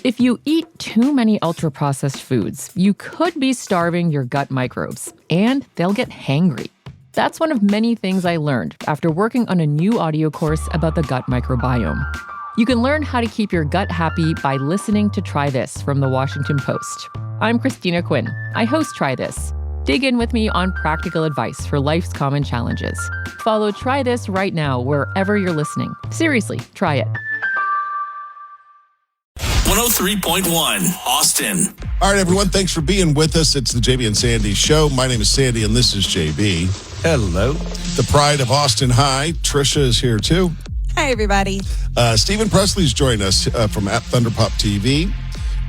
If you eat too many ultra-processed foods, you could be starving your gut microbes, and they'll get hangry. That's one of many things I learned after working on a new audio course about the gut microbiome. You can learn how to keep your gut happy by listening to Try This from the Washington Post. I'm Christina Quinn. I host Try This. Dig in with me on practical advice for life's common challenges. Follow Try This right now wherever you're listening. Seriously, try it. 103.1 Austin. All right, everyone. Thanks for being with us. It's the JB and Sandy Show. My name is Sandy, and this is JB. Hello. The pride of Austin High. Tricia is here, too. Hi, everybody. Stephen Presley's joined us from at Thunderpop TV.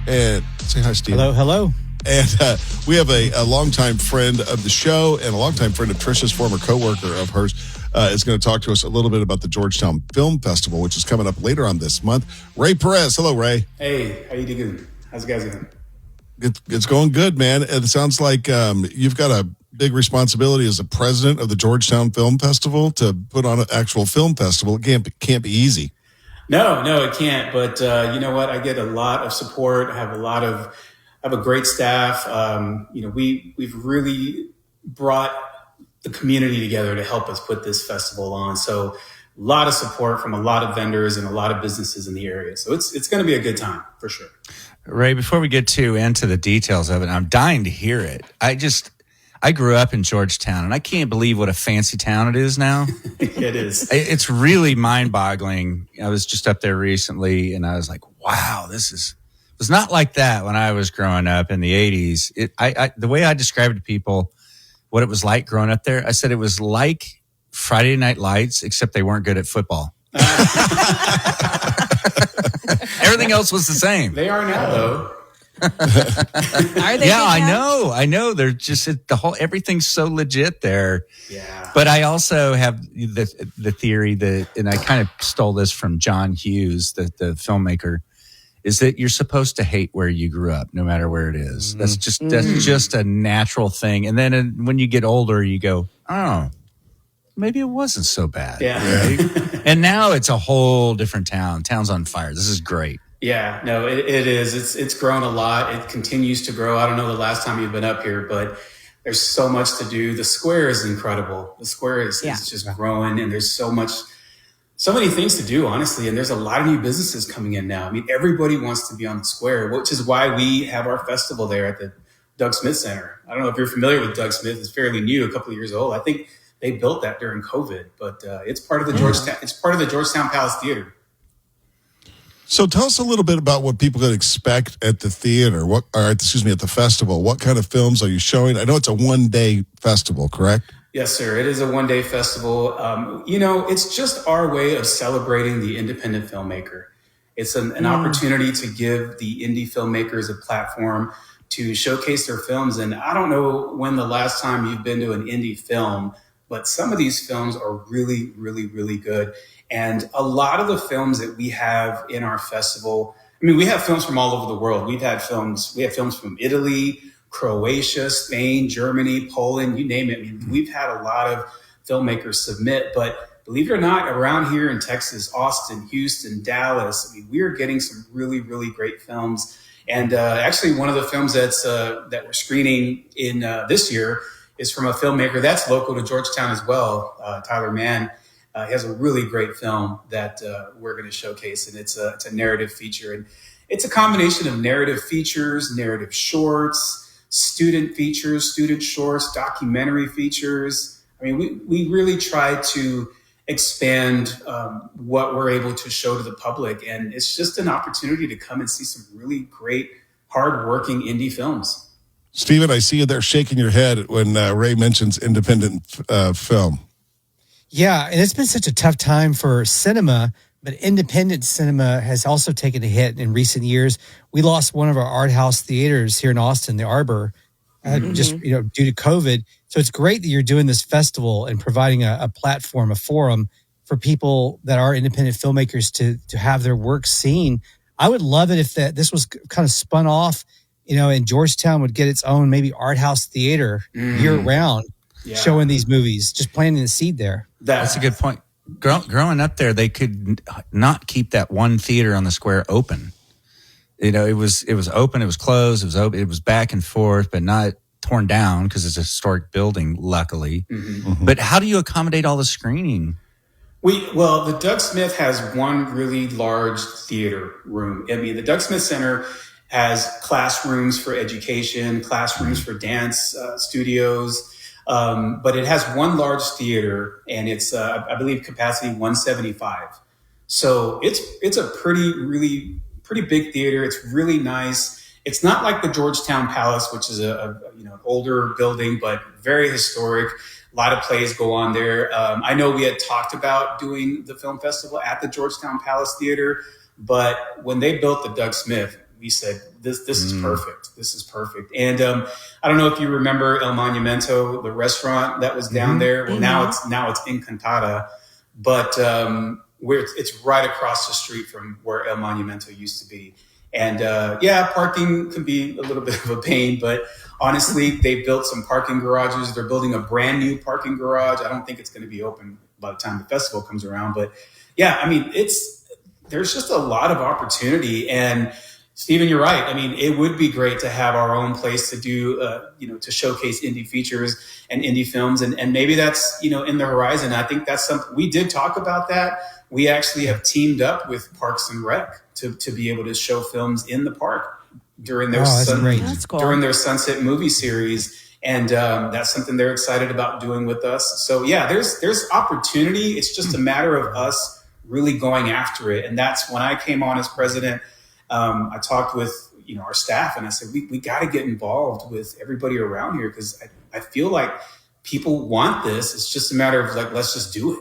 And say hi, Stephen. Hello. And we have a longtime friend of the show and a longtime friend of Tricia's, former coworker of hers, is going to talk to us a little bit about the Georgetown Film Festival, which is coming up later on this month. Ray Perez. Hello, Ray. Hey, how you doing? How's it guys going? It's going good, man. It sounds like you've got a big responsibility as the president of the Georgetown Film Festival to put on an actual film festival. It can't be easy. No, it can't. But you know what? I get a lot of support. I have a great staff. We've really brought the community together to help us put this festival on. So a lot of support from a lot of vendors and a lot of businesses in the area. So it's going to be a good time for sure. Ray, before we get into the details of it, I'm dying to hear it. I grew up in Georgetown, and I can't believe what a fancy town it is now. It is. It's really mind-boggling. I was just up there recently, and I was like, wow, it was not like that when I was growing up in the 80s. The way I described to people what it was like growing up there, I said it was like Friday Night Lights, except they weren't good at football. Everything else was the same. They are now, though. Are they? Yeah, I know. They're just everything's so legit there. Yeah. But I also have the theory that, and I kind of stole this from John Hughes, the filmmaker, is that you're supposed to hate where you grew up, no matter where it is. That's just a natural thing. And then when you get older, you go, oh, maybe it wasn't so bad. Yeah. Right? And now it's a whole different town. Town's on fire. This is great. Yeah, no, it is. It's grown a lot. It continues to grow. I don't know the last time you've been up here, but there's so much to do. The square is incredible. The square is just growing, and there's so many things to do, honestly. And there's a lot of new businesses coming in now. I mean, everybody wants to be on the square, which is why we have our festival there at the Doug Smith Center. I don't know if you're familiar with Doug Smith. It's fairly new, a couple of years old. I think they built that during COVID, but it's part of the Georgetown. It's part of the Georgetown Palace Theater. So tell us a little bit about what people can expect at the theater. At the festival. What kind of films are you showing? I know it's a one-day festival, correct? Yes, sir. It is a one-day festival. It's just our way of celebrating the independent filmmaker. It's an opportunity to give the indie filmmakers a platform to showcase their films. And I don't know when the last time you've been to an indie film, but some of these films are really, really, really good. And a lot of the films that we have in our festival, I mean, we have films from all over the world. We have films from Italy, Croatia, Spain, Germany, Poland, you name it. I mean, we've had a lot of filmmakers submit, but believe it or not, around here in Texas, Austin, Houston, Dallas, I mean, we are getting some really, really great films. And actually, one of the films that we're screening in this year is from a filmmaker that's local to Georgetown as well, Tyler Mann. He has a really great film that we're going to showcase, and it's a narrative feature. And it's a combination of narrative features, narrative shorts, student features, student shorts, documentary features. I mean, we really try to expand what we're able to show to the public. And it's just an opportunity to come and see some really great, hardworking indie films. Stephen, I see you there shaking your head when Ray mentions independent film. Yeah, and it's been such a tough time for cinema, but independent cinema has also taken a hit in recent years. We lost one of our art house theaters here in Austin, the Arbor, just due to COVID. So it's great that you're doing this festival and providing a platform, a forum for people that are independent filmmakers to have their work seen. I would love it if this was kind of spun off, and Georgetown would get its own maybe art house theater year round. Yeah. Showing these movies, just planting the seed there. That's a good point. Growing up there, they could not keep that one theater on the square open. it was open, it was closed, it was open, it was back and forth, but not torn down because it's a historic building, luckily. But how do you accommodate all the screening? Well, the Doug Smith has one really large theater room. I mean, the Doug Smith Center has classrooms for education, classrooms for dance studios, but it has one large theater, and it's I believe capacity 175. So it's a pretty big theater. It's really nice. It's not like the Georgetown Palace, which is an older building, but very historic. A lot of plays go on there. I know we had talked about doing the film festival at the Georgetown Palace Theater, but when they built the Doug Smith, we said, this is perfect. This is perfect. And I don't know if you remember El Monumento, the restaurant that was down there. Well, now it's Encantada, but it's right across the street from where El Monumento used to be. And parking can be a little bit of a pain, but honestly, they built some parking garages. They're building a brand new parking garage. I don't think it's going to be open by the time the festival comes around. But yeah, I mean, there's just a lot of opportunity. And Stephen, you're right. I mean, it would be great to have our own place to do, to showcase indie features and indie films. And maybe that's, in the horizon. I think that's something we did talk about that. We actually have teamed up with Parks and Rec to be able to show films in the park during their during their Sunset movie series. And that's something they're excited about doing with us. So yeah, there's opportunity. It's just a matter of us really going after it. And that's when I came on as president. I talked with our staff, and I said we got to get involved with everybody around here, because I feel like people want this. It's just a matter of let's just do it.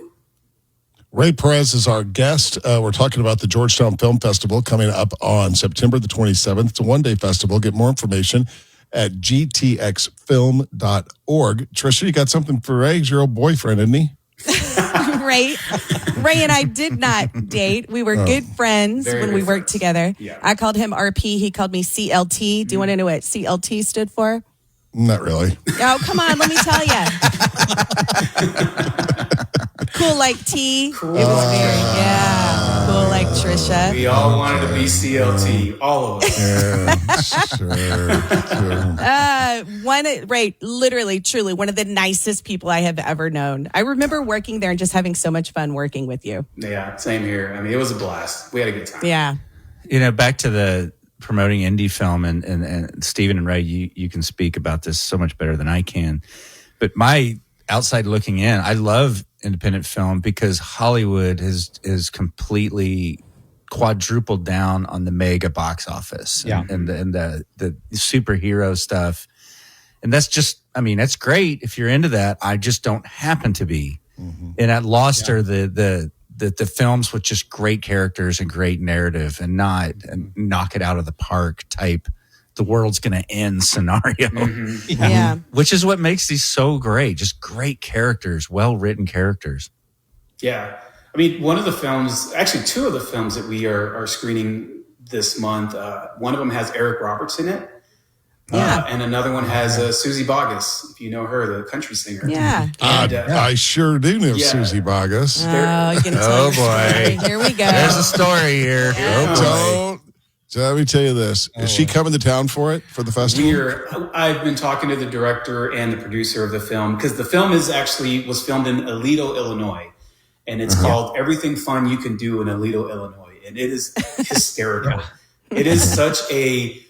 Ray Perez is our guest. We're talking about the Georgetown Film Festival coming up on September the 27th. It's a one-day festival. Get more information at gtxfilm.org. Tricia, you got something for Ray? He's your old boyfriend, isn't he? Ray and I did not date. We were good friends when we worked together. Yeah. I called him RP. He called me CLT. Do you want to know what CLT stood for? Not really. Oh, come on. Let me tell you. Cool like T. Cool. It was very, cool like Tricia. We all wanted to be CLT. All of us. Yeah, sure. Ray, literally, truly, one of the nicest people I have ever known. I remember working there and just having so much fun working with you. Yeah, same here. I mean, it was a blast. We had a good time. Yeah. Back to the promoting indie film, and Stephen and Ray, you can speak about this so much better than I can. But my outside looking in, I love independent film because Hollywood is completely quadrupled down on the mega box office and the superhero stuff. And that's just, that's great if you're into that. I just don't happen to be. Mm-hmm. And at Lost are the films with just great characters and great narrative, and not knock it out of the park type, the world's going to end scenario. Mm-hmm. Yeah. Which is what makes these so great. Just great characters, well-written characters. Yeah. I mean, one of the films, actually two of the films that we are screening this month, one of them has Eric Roberts in it. And another one has Suzy Bogguss, if you know her, the country singer. Yeah. And, I sure do know Suzy Bogguss. Oh, boy. Here we go. There's a story here. So let me tell you this. Is she coming to town for the festival? I've been talking to the director and the producer of the film, because the film was filmed in Aledo, Illinois. And it's called Everything Fun You Can Do in Aledo, Illinois. And it is hysterical. It is such a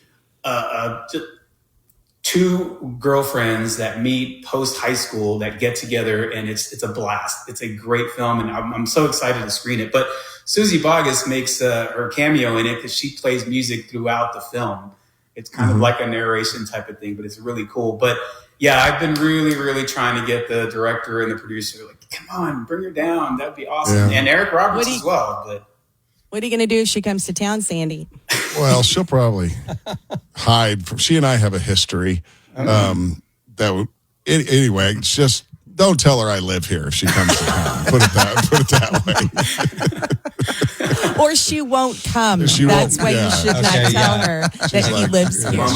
two girlfriends that meet post high school that get together, and it's a blast. It's a great film, and I'm so excited to screen it. But Suzy Bogguss makes her cameo in it because she plays music throughout the film. It's kind of like a narration type of thing, but it's really cool. But yeah, I've been really, really trying to get the director and the producer come on, bring her down. That'd be awesome. Yeah. And Eric Roberts as well. But what are you going to do if she comes to town, Sandy? Well, she'll probably hide. She and I have a history. Anyway, it's just don't tell her I live here if she comes to town. Put it that way. Or she won't come. That's why you should not tell her that he lives here.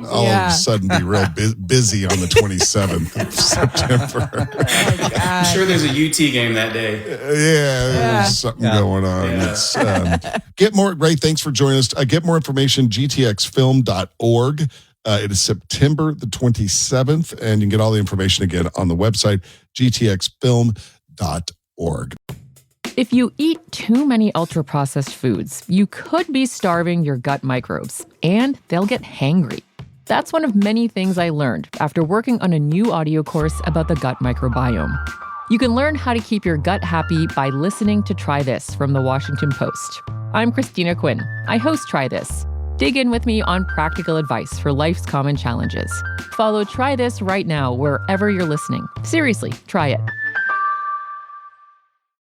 all of a sudden be real busy on the 27th of September. I'm sure there's a UT game that day. There's something going on. Yeah. It's, get more, Ray, thanks for joining us. Get more information, gtxfilm.org. It is September the 27th, and you can get all the information again on the website, gtxfilm.org. If you eat too many ultra-processed foods, you could be starving your gut microbes, and they'll get hangry. That's one of many things I learned after working on a new audio course about the gut microbiome. You can learn how to keep your gut happy by listening to Try This from the Washington Post. I'm Christina Quinn. I host Try This. Dig in with me on practical advice for life's common challenges. Follow Try This right now wherever you're listening. Seriously, try it.